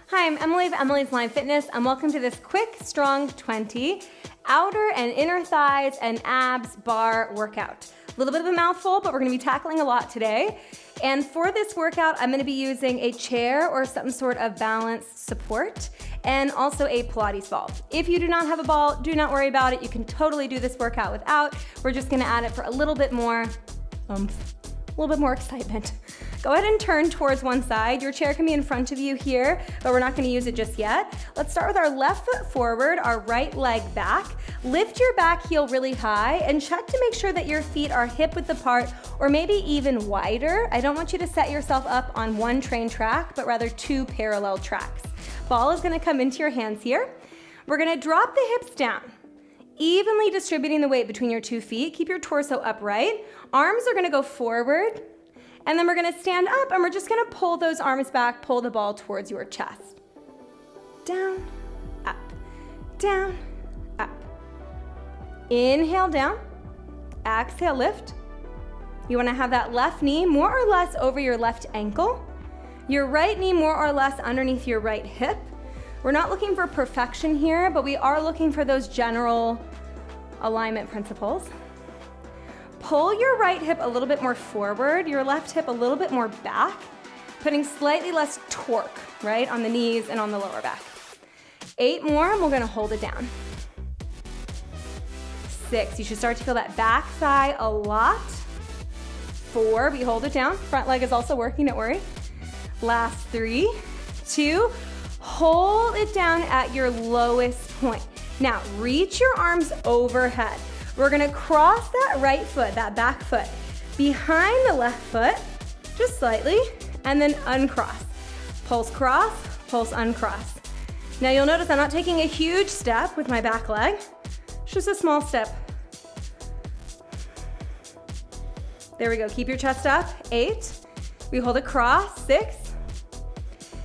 Hi, I'm Emily of Emily's Line Fitness, and welcome to this quick, strong 20 outer and inner thighs and abs bar workout. A little bit of a mouthful, but we're gonna be tackling a lot today. And for this workout, I'm gonna be using a chair or some sort of balanced support, and also a Pilates ball. If you do not have a ball, do not worry about it. You can totally do this workout without. We're just gonna add it for a little bit more excitement. Go ahead and turn towards one side. Your chair can be in front of you here, but we're not gonna use it just yet. Let's start with our left foot forward, our right leg back. Lift your back heel really high and check to make sure that your feet are hip width apart or maybe even wider. I don't want you to set yourself up on one train track, but rather two parallel tracks. Ball is gonna come into your hands here. We're gonna drop the hips down, evenly distributing the weight between your 2 feet. Keep your torso upright. Arms are gonna go forward. And then we're gonna stand up and we're just gonna pull those arms back, pull the ball towards your chest. Down, up, down, up. Inhale down, exhale lift. You wanna have that left knee more or less over your left ankle, your right knee more or less underneath your right hip. We're not looking for perfection here, but we are looking for those general alignment principles. Pull your right hip a little bit more forward, your left hip a little bit more back, putting slightly less torque, right, on the knees and on the lower back. 8 more, and we're gonna hold it down. 6, you should start to feel that back thigh a lot. 4, we hold it down. Front leg is also working, don't worry. Last 3, 2, hold it down at your lowest point. Now, reach your arms overhead. We're gonna cross that right foot, that back foot, behind the left foot, just slightly, and then uncross. Pulse cross, pulse uncross. Now you'll notice I'm not taking a huge step with my back leg, it's just a small step. There we go, keep your chest up. 8, we hold it cross. 6,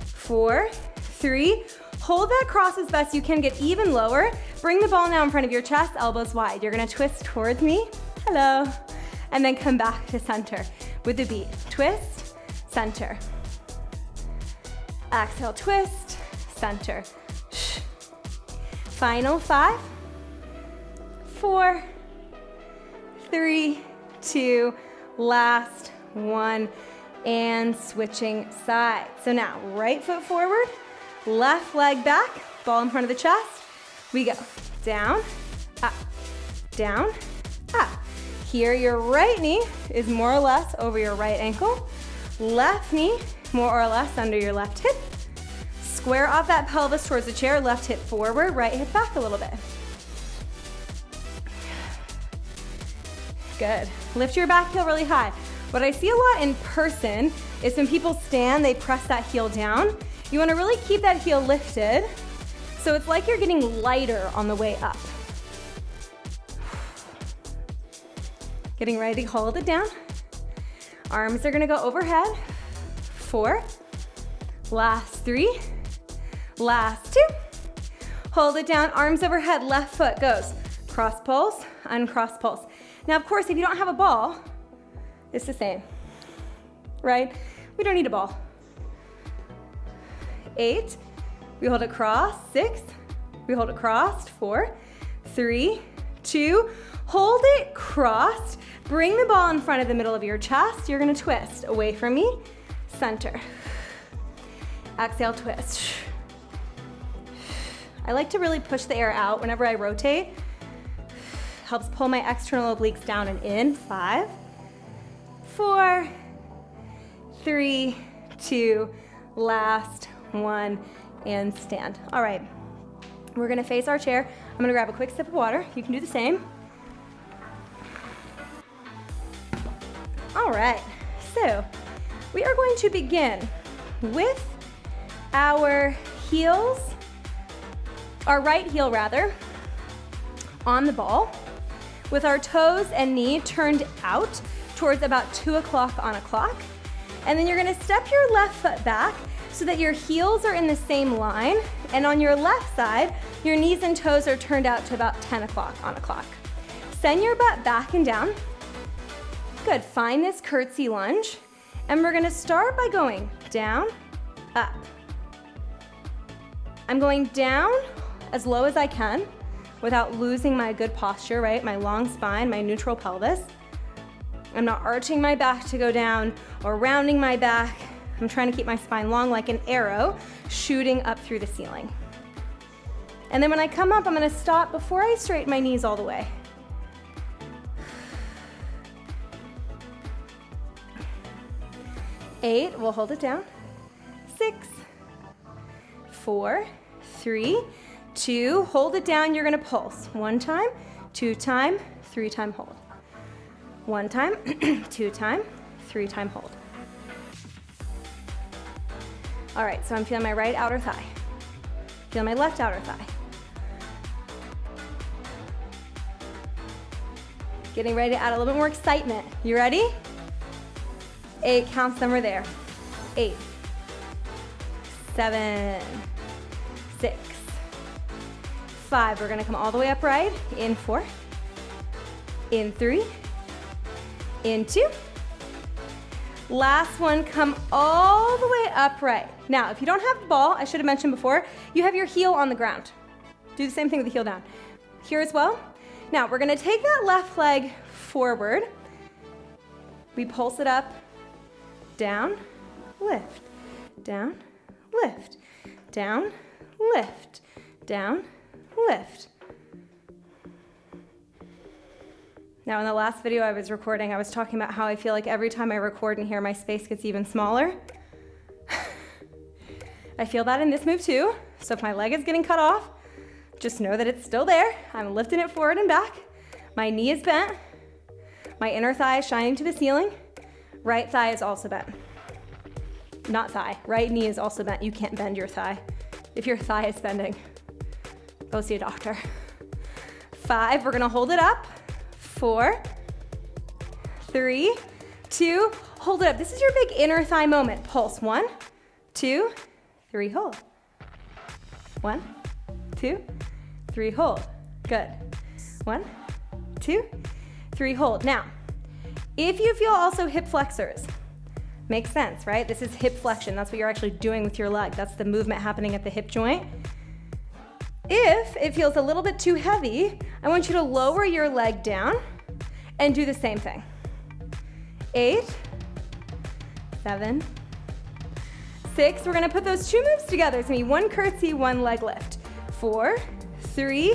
4, 3, hold that cross as best you can, get even lower. Bring the ball now in front of your chest, elbows wide. You're gonna twist towards me, hello, and then come back to center with the beat. Twist, center. Exhale, twist, center. Final 5, 4, 3, 2, last 1, and switching sides. So now, right foot forward, left leg back, ball in front of the chest. We go down, up, down, up. Here, your right knee is more or less over your right ankle. Left knee, more or less under your left hip. Square off that pelvis towards the chair, left hip forward, right hip back a little bit. Good. Lift your back heel really high. What I see a lot in person is when people stand, they press that heel down. You wanna really keep that heel lifted, so it's like you're getting lighter on the way up. Getting ready to hold it down. Arms are gonna go overhead. 4, last 3, last 2. Hold it down, arms overhead, left foot goes cross pulse, uncross pulse. Now, of course, if you don't have a ball, it's the same, right? We don't need a ball. 8, we hold it crossed. 6, we hold it crossed. 4, 3, 2, hold it crossed. Bring the ball in front of the middle of your chest. You're gonna twist away from me, center. Exhale, twist. I like to really push the air out whenever I rotate. Helps pull my external obliques down and in. 5, 4, 3, 2, last 1, and stand. All right, we're gonna face our chair. I'm gonna grab a quick sip of water. You can do the same. All right, so we are going to begin with our heels, our right heel rather, on the ball, with our toes and knee turned out towards about 2 o'clock on a clock. And then you're gonna step your left foot back so that your heels are in the same line, and on your left side, your knees and toes are turned out to about 10 o'clock on a clock. Send your butt back and down. Good, find this curtsy lunge, and we're gonna start by going down, up, I'm going down as low as I can without losing my good posture, right? My long spine, my neutral pelvis. I'm not arching my back to go down or rounding my back. I'm trying to keep my spine long like an arrow shooting up through the ceiling. And then when I come up, I'm gonna stop before I straighten my knees all the way. 8, we'll hold it down. 6, 4, 3, 2, hold it down, you're gonna pulse. 1 time, 2 time, 3 time hold. 1 time, 2 time, 3 time hold. All right, so I'm feeling my right outer thigh. Feel my left outer thigh. Getting ready to add a little bit more excitement. You ready? 8, count them, we're there. 8, 7, 6, 5. We're gonna come all the way upright. In 4, in 3, in 2. Last one, come all the way upright. Now, if you don't have the ball, I should have mentioned before, you have your heel on the ground. Do the same thing with the heel down. Here as well. Now, we're gonna take that left leg forward. We pulse it up, down, lift, down, lift, down, lift, down, lift. Now, in the last video I was recording, I was talking about how I feel like every time I record in here, my space gets even smaller. I feel that in this move too. So if my leg is getting cut off, just know that it's still there. I'm lifting it forward and back. My knee is bent. My inner thigh is shining to the ceiling. Right thigh is also bent. Not thigh, right knee is also bent. You can't bend your thigh. If your thigh is bending, go see a doctor. 5, we're gonna hold it up. 4, 3, 2, hold it up. This is your big inner thigh moment. Pulse, 1, 2, 3, hold. 1, 2, 3, hold. Good. 1, 2, 3, hold. Now, if you feel also hip flexors, makes sense, right? This is hip flexion. That's what you're actually doing with your leg. That's the movement happening at the hip joint. If it feels a little bit too heavy, I want you to lower your leg down and do the same thing. 8, 7, 6. We're gonna put those 2 moves together. It's gonna be 1 curtsy, 1 leg lift. 4, 3,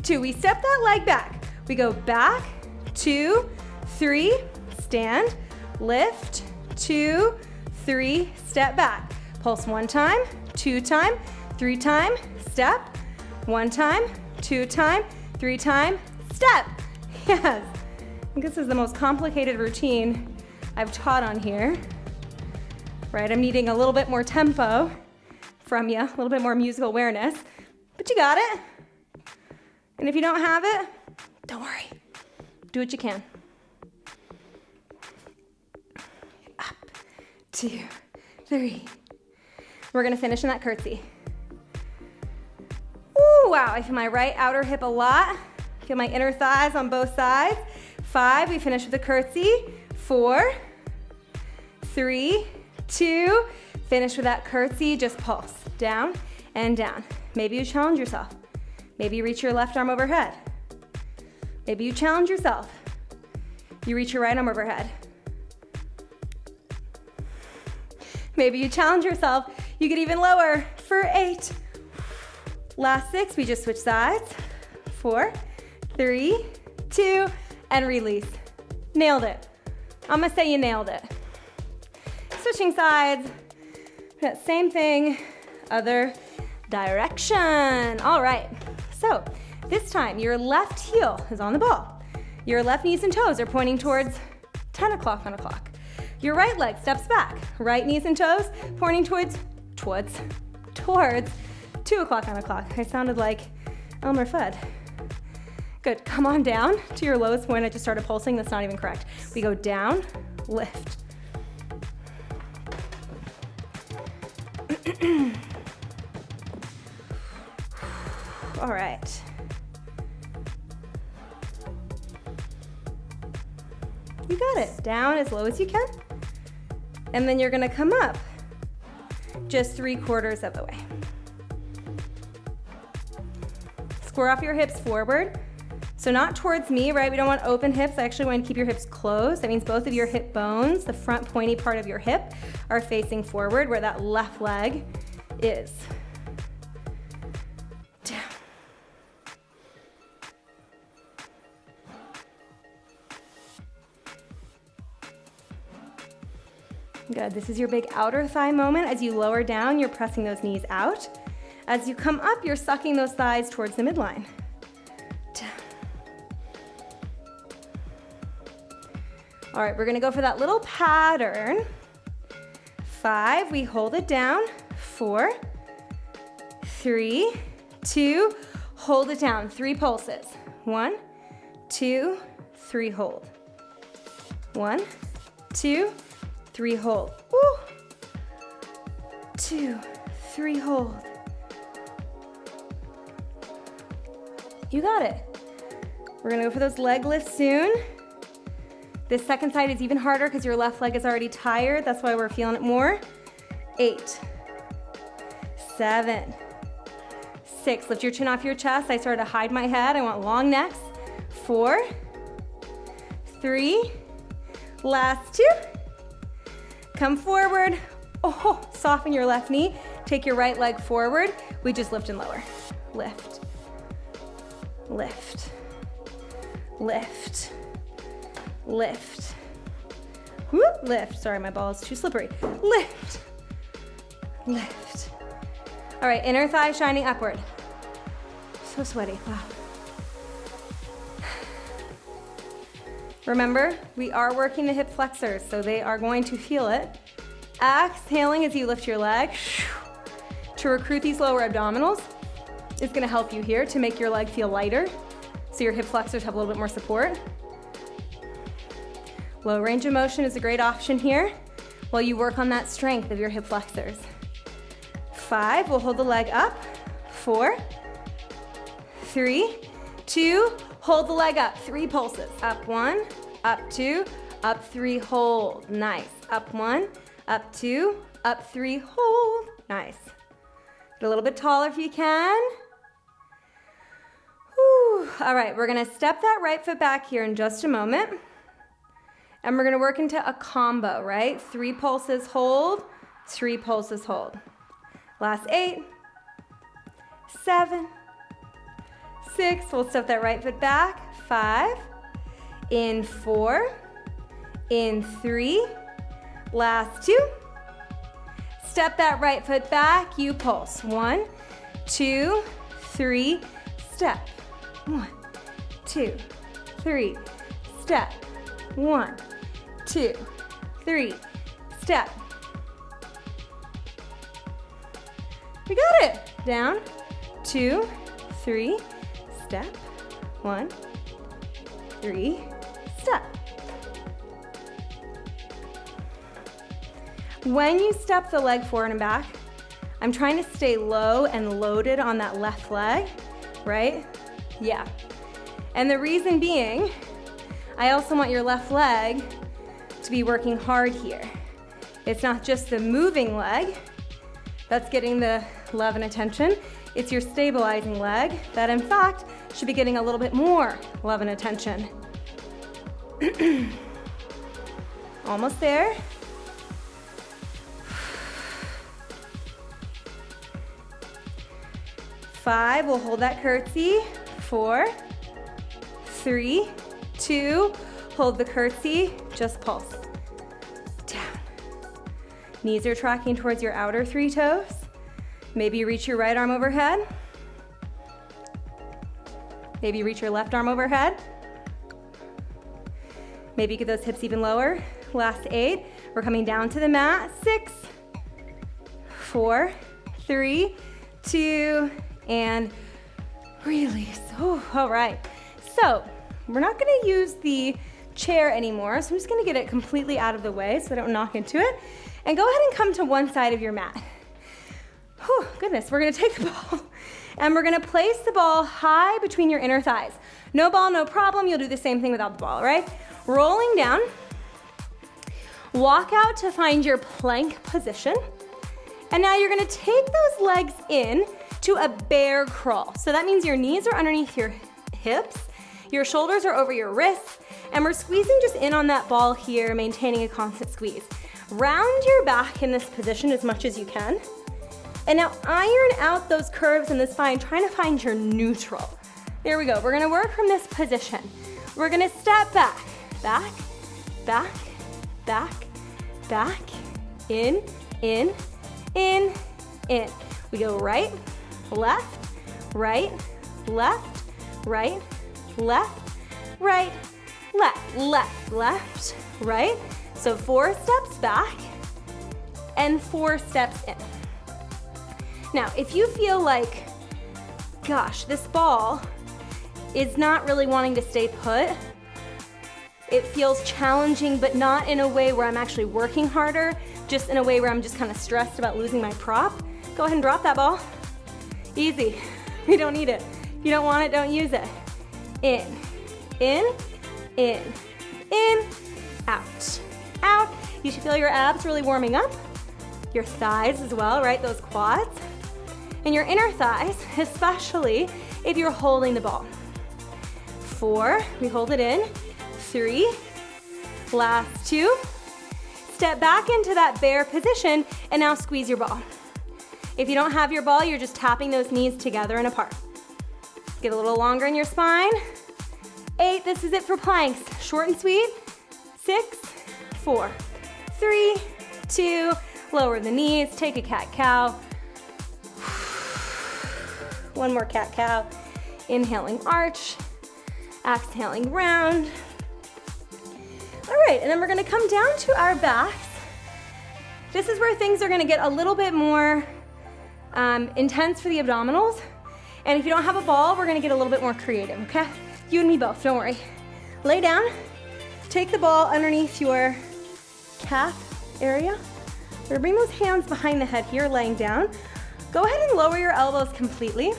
2. We step that leg back. We go back, 2, 3, stand, lift, 2, 3, step back. Pulse 1 time, 2 time, 3 time, step. 1 time, 2 time, 3 time, step. Yes. I think this is the most complicated routine I've taught on here. Right, I'm needing a little bit more tempo from you, a little bit more musical awareness, but you got it. And if you don't have it, don't worry. Do what you can. Up, 2, 3. We're gonna finish in that curtsy. Ooh, wow, I feel my right outer hip a lot. Feel my inner thighs on both sides. 5, we finish with a curtsy. 4, 3, 2, finish with that curtsy, just pulse, down and down. Maybe you challenge yourself. Maybe you reach your left arm overhead. Maybe you challenge yourself. You reach your right arm overhead. Maybe you challenge yourself, you get even lower for 8. Last 6, we just switch sides. 4, 3, 2, and release. Nailed it. I'm gonna say you nailed it. Switching sides, that same thing, other direction. All right, so this time your left heel is on the ball. Your left knees and toes are pointing towards 10 o'clock on a clock. Your right leg steps back. Right knees and toes pointing towards 2 o'clock on a clock. I sounded like Elmer Fudd. Good, come on down to your lowest point. I just started pulsing, that's not even correct. We go down, lift. All right. You got it, down as low as you can. And then you're gonna come up just 3/4 of the way. square off your hips forward. So not towards me, right? We don't want open hips. I actually want to keep your hips closed. That means both of your hip bones, the front pointy part of your hip, are facing forward where that left leg is. Down. Good. This is your big outer thigh moment. As you lower down, you're pressing those knees out. As you come up, you're sucking those thighs towards the midline. Down. All right, we're gonna go for that little pattern. 5, we hold it down. 4, 3, 2, hold it down. 3 pulses. 1, 2, 3, hold. 1, 2, 3, hold. Woo. 2, 3, hold. You got it. We're gonna go for those leg lifts soon. This second side is even harder because your left leg is already tired. That's why we're feeling it more. 8, 7, 6. Lift your chin off your chest. I started to hide my head. I want long necks. 4, 3, last 2. Come forward. Oh, soften your left knee. Take your right leg forward. We just lift and lower. Lift, lift, lift, lift. Whoop, lift. Sorry, my ball is too slippery. Lift, lift. All right, inner thigh shining upward. So sweaty, wow. Remember, we are working the hip flexors, so they are going to feel it. Exhaling as you lift your leg to recruit these lower abdominals is gonna help you here to make your leg feel lighter so your hip flexors have a little bit more support. Low range of motion is a great option here while you work on that strength of your hip flexors. 5, we'll hold the leg up. 4, 3, 2, hold the leg up. 3 pulses. Up 1, up 2, up 3, hold. Nice. Up 1, up 2, up 3, hold. Nice. Get a little bit taller if you can. Whew. All right, we're gonna step that right foot back here in just a moment. And we're gonna work into a combo, right? 3 pulses, hold. 3 pulses, hold. Last 8, 7, 6, we'll step that right foot back. 5, in 4, in 3, last 2. Step that right foot back, you pulse. 1, 2, 3, step. 1, 2, 3, step. 1, 2, 3, step. We got it. Down, 2, 3, step. 1, 3, step. When you step the leg forward and back, I'm trying to stay low and loaded on that left leg, right? Yeah. And the reason being, I also want your left leg to be working hard here. It's not just the moving leg that's getting the love and attention. It's your stabilizing leg that in fact should be getting a little bit more love and attention. Almost there. 5, we'll hold that curtsy. 4, 3, 2, hold the curtsy, just pulse. Down. Knees are tracking towards your outer 3 toes. Maybe you reach your right arm overhead. Maybe you reach your left arm overhead. Maybe you get those hips even lower. Last 8, we're coming down to the mat. 6, 4, 3, 2, and release. Oh, all right. So we're not gonna use the chair anymore, so I'm just gonna get it completely out of the way so I don't knock into it. And go ahead and come to one side of your mat. Whew, goodness, we're gonna take the ball and we're gonna place the ball high between your inner thighs. No ball, no problem. You'll do the same thing without the ball, right? Rolling down. Walk out to find your plank position. And now you're gonna take those legs in to a bear crawl. So that means your knees are underneath your hips, your shoulders are over your wrists, and we're squeezing just in on that ball here, maintaining a constant squeeze. Round your back in this position as much as you can. And now iron out those curves in the spine, trying to find your neutral. There we go. We're gonna work from this position. We're gonna step back, back, back, back, back, in, in, in, in. We go right, left, right, left, right, left, right, left, left, left, right. So 4 steps back and 4 steps in. Now, if you feel like, gosh, this ball is not really wanting to stay put, it feels challenging, but not in a way where I'm actually working harder, just in a way where I'm just kind of stressed about losing my prop, go ahead and drop that ball. Easy. You don't need it. If you don't want it, don't use it. In, in, in, in, out, out. You should feel your abs really warming up, your thighs as well, right? Those quads. And your inner thighs, especially if you're holding the ball. 4, we hold it in. 3, last 2. Step back into that bear position and now squeeze your ball. If you don't have your ball, you're just tapping those knees together and apart. Get a little longer in your spine. 8, this is it for planks. Short and sweet. 6, 4, 3, 2, lower the knees, take a cat-cow. One more cat-cow. Inhaling arch, exhaling round. All right, and then we're gonna come down to our backs. This is where things are gonna get a little bit more intense for the abdominals. And if you don't have a ball, we're gonna get a little bit more creative, okay? You and me both, don't worry. Lay down, take the ball underneath your calf area. We're gonna bring those hands behind the head here, laying down. Go ahead and lower your elbows completely.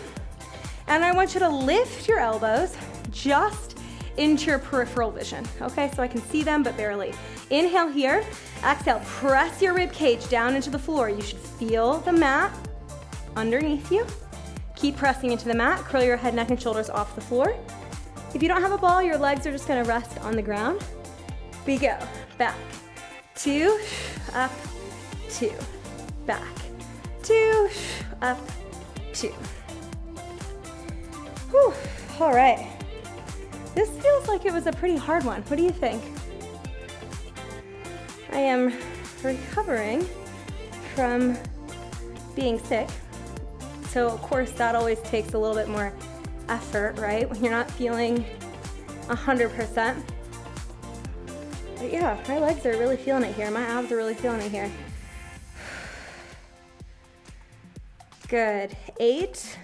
And I want you to lift your elbows just into your peripheral vision, okay? So I can see them, but barely. Inhale here, exhale, press your rib cage down into the floor. You should feel the mat underneath you. Keep pressing into the mat, curl your head, neck, and shoulders off the floor. If you don't have a ball, your legs are just gonna rest on the ground. We go, back, 2, up, 2, back, 2, up, 2. Whew, all right. This feels like it was a pretty hard one. What do you think? I am recovering from being sick. So of course that always takes a little bit more effort, right? When you're not feeling 100%. But yeah, my legs are really feeling it here. My abs are really feeling it here. Good. 8.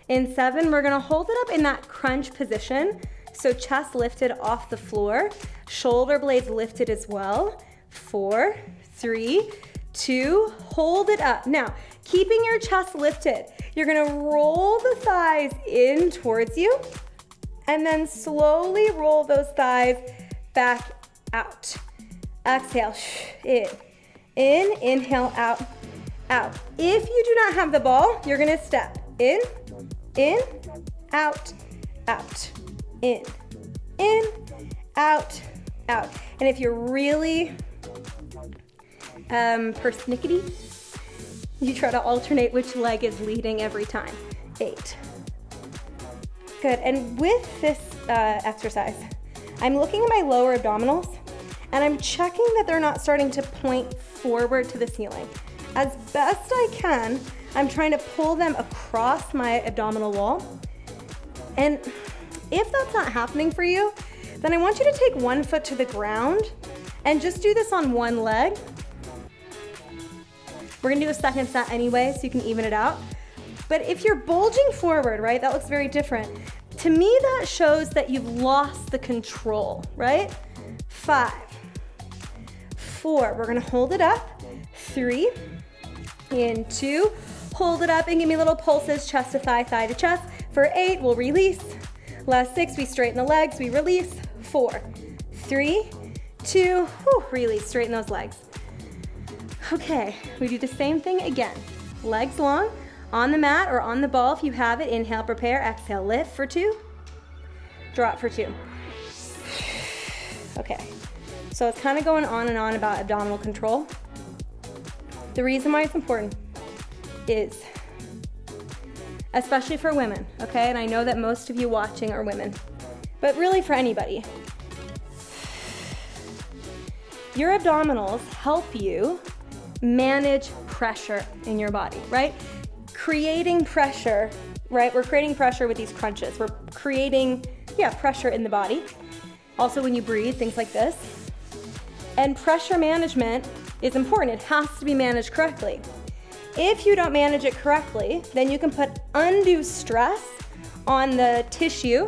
In 7, we're gonna hold it up in that crunch position. So chest lifted off the floor, shoulder blades lifted as well. 4, 3, 2, hold it up. Now, keeping your chest lifted, you're gonna roll the thighs in towards you and then slowly roll those thighs back out. Exhale, in, inhale, out, out. If you do not have the ball, you're gonna step in, out, out, in, out, out. And if you're really persnickety, you try to alternate which leg is leading every time. 8. Good, and with this exercise, I'm looking at my lower abdominals and I'm checking that they're not starting to point forward to the ceiling. As best I can, I'm trying to pull them across my abdominal wall. And if that's not happening for you, then I want you to take one foot to the ground and just do this on one leg. We're gonna do a second set anyway, so you can even it out. But if you're bulging forward, right, that looks very different. To me, that shows that you've lost the control, right? 5, 4, we're gonna hold it up. 3, in 2, hold it up and give me little pulses, chest to thigh, thigh to chest. For 8, we'll release. Last 6, we straighten the legs, we release. 4, 3, 2, release, straighten those legs. Okay, we do the same thing again. Legs long, On the mat or on the ball if you have it, inhale, prepare, exhale, lift for 2, drop for 2. Okay, so it's kind of going on and on about abdominal control. The reason why it's important is, especially for women, okay, and I know that most of you watching are women, but really for anybody, your abdominals help you manage pressure in your body, right? Creating pressure, right? We're creating pressure with these crunches. We're creating, pressure in the body. Also when you breathe, things like this. And pressure management is important. It has to be managed correctly. If you don't manage it correctly, then you can put undue stress on the tissue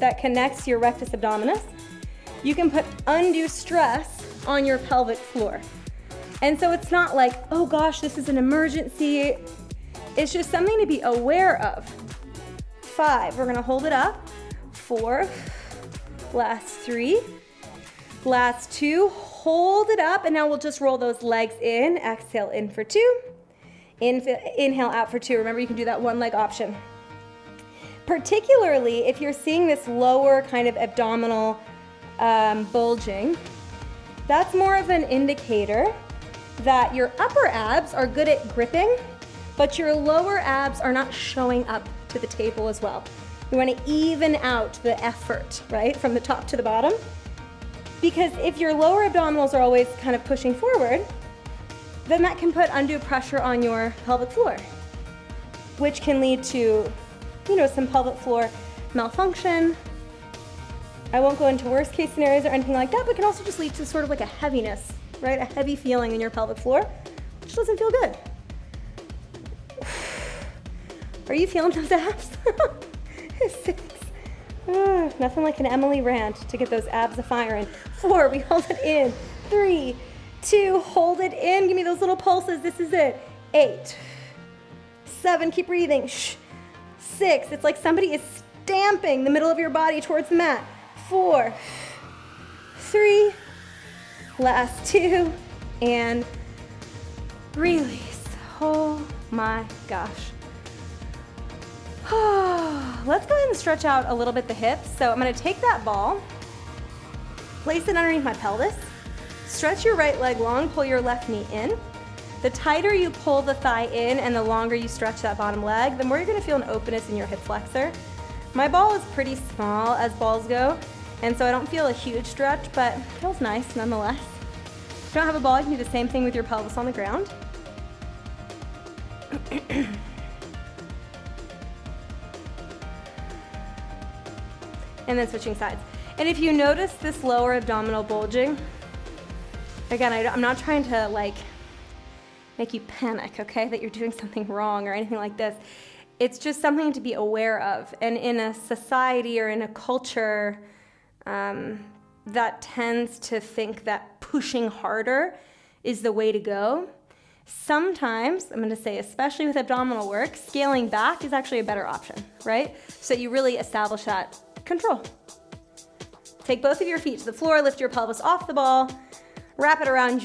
that connects your rectus abdominis. You can put undue stress on your pelvic floor. And so it's not like, oh gosh, this is an emergency. It's just something to be aware of. 5, we're gonna hold it up. 4, last 3, last 2, hold it up, and now we'll just roll those legs in. Exhale in for 2, inhale out for 2. Remember, you can do that one leg option. Particularly if you're seeing this lower kind of abdominal bulging, that's more of an indicator that your upper abs are good at gripping, but your lower abs are not showing up to the table as well. We want to even out the effort, right, from the top to the bottom. Because if your lower abdominals are always kind of pushing forward, then that can put undue pressure on your pelvic floor, which can lead to, some pelvic floor malfunction. I won't go into worst case scenarios or anything like that, but it can also just lead to sort of like a heaviness, right? A heavy feeling in your pelvic floor, which doesn't feel good. Are you feeling those abs? 6. Nothing like an Emily rant to get those abs a-firing. 4, we hold it in. 3, 2, hold it in. Give me those little pulses. This is it. 8, 7, keep breathing. 6, it's like somebody is stamping the middle of your body towards the mat. 4, 3, last 2, and release. Oh my gosh. Let's go ahead and stretch out a little bit the hips. So I'm gonna take that ball, place it underneath my pelvis, stretch your right leg long, pull your left knee in. The tighter you pull the thigh in and the longer you stretch that bottom leg, the more you're gonna feel an openness in your hip flexor. My ball is pretty small as balls go, and so I don't feel a huge stretch, but it feels nice nonetheless. If you don't have a ball, you can do the same thing with your pelvis on the ground. And then switching sides. And if you notice this lower abdominal bulging, again, I'm not trying to make you panic, okay, that you're doing something wrong or anything like this. It's just something to be aware of. And in a society or in a culture that tends to think that pushing harder is the way to go, sometimes, I'm gonna say especially with abdominal work, scaling back is actually a better option, right? So you really establish that control. Take both of your feet to the floor, lift your pelvis off the ball, wrap it around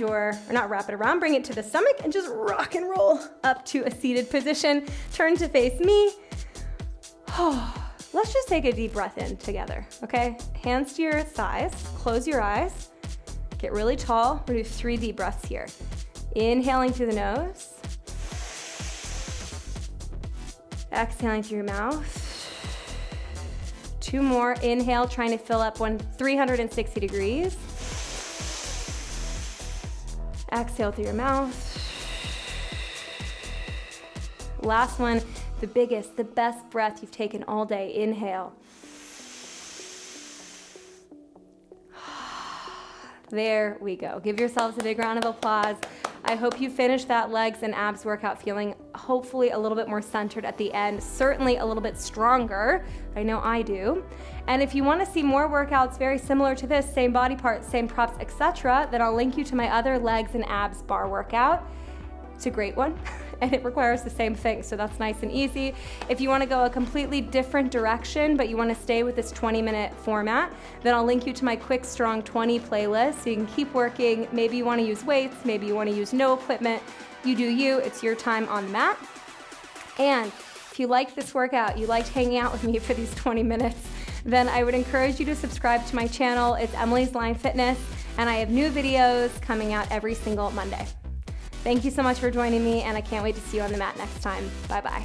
bring it to the stomach and just rock and roll up to a seated position. Turn to face me. Let's just take a deep breath in together, okay? Hands to your thighs, close your eyes, get really tall. We're gonna do 3 deep breaths here. Inhaling through the nose, exhaling through your mouth. 2 more, inhale, trying to fill up 360 degrees. Exhale through your mouth. Last one, the biggest, the best breath you've taken all day. Inhale. There we go. Give yourselves a big round of applause. I hope you finished that legs and abs workout feeling hopefully a little bit more centered at the end, certainly a little bit stronger. I know I do. And if you want to see more workouts very similar to this, same body parts, same props, etc., then I'll link you to my other legs and abs bar workout. It's a great one, and it requires the same thing, so that's nice and easy. If you want to go a completely different direction, but you want to stay with this 20-minute format, then I'll link you to my Quick Strong 20 playlist, so you can keep working. Maybe you want to use weights, maybe you want to use no equipment. You do you, it's your time on the mat. And if you liked this workout, you liked hanging out with me for these 20 minutes, then I would encourage you to subscribe to my channel. It's Emily's Line Fitness, and I have new videos coming out every single Monday. Thank you so much for joining me, and I can't wait to see you on the mat next time. Bye-bye.